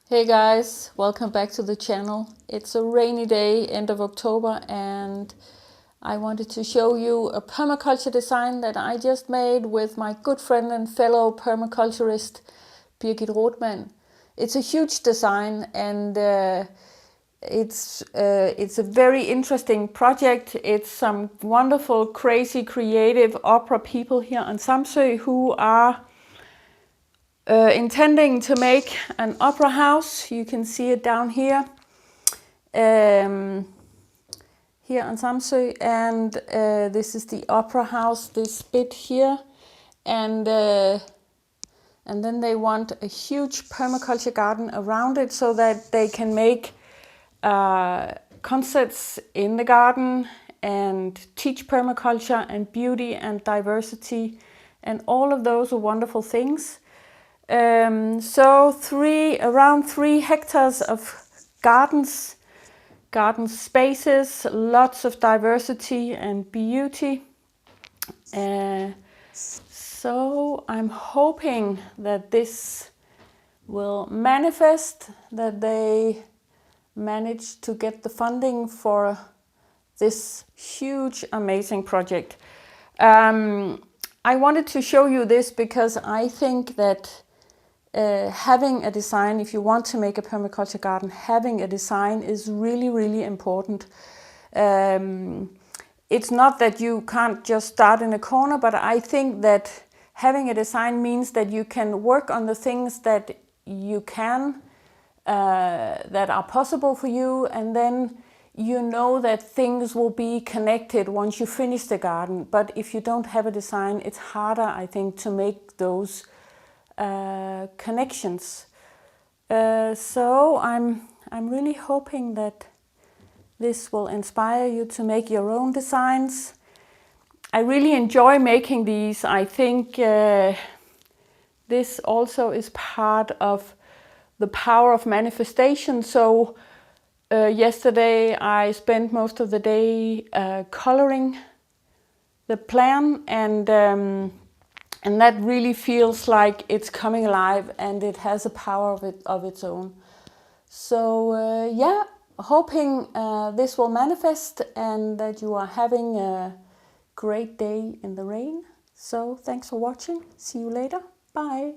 Hey guys, welcome back to the channel. It's a rainy day, end of October, and I wanted to show you a permaculture design that I just made with my good friend and fellow permaculturist Birgit Rothmann. It's a huge design and it's a very interesting project. It's some wonderful, crazy, creative opera people here on Samsø who are intending to make an opera house. You can see it down here, here on Samsø, and this is the opera house, this bit here, and then they want a huge permaculture garden around it so that they can make concerts in the garden and teach permaculture and beauty and diversity and all of those wonderful things. So around 3 hectares of garden spaces, lots of diversity and beauty. So I'm hoping that this will manifest, that they manage to get the funding for this huge, amazing project. I wanted to show you this because I think that having a design, if you want to make a permaculture garden, having a design is really, really important. It's not that you can't just start in a corner, but I think that having a design means that you can work on the things that you can, that are possible for you, and then you know that things will be connected once you finish the garden. But if you don't have a design, it's harder, I think, to make those connections. So I'm really hoping that this will inspire you to make your own designs. I really enjoy making these. I think this also is part of the power of manifestation. So yesterday I spent most of the day coloring the plan, and that really feels like it's coming alive and it has a power of its own. So yeah, hoping this will manifest and that you are having a great day in the rain. So thanks for watching. See you later. Bye.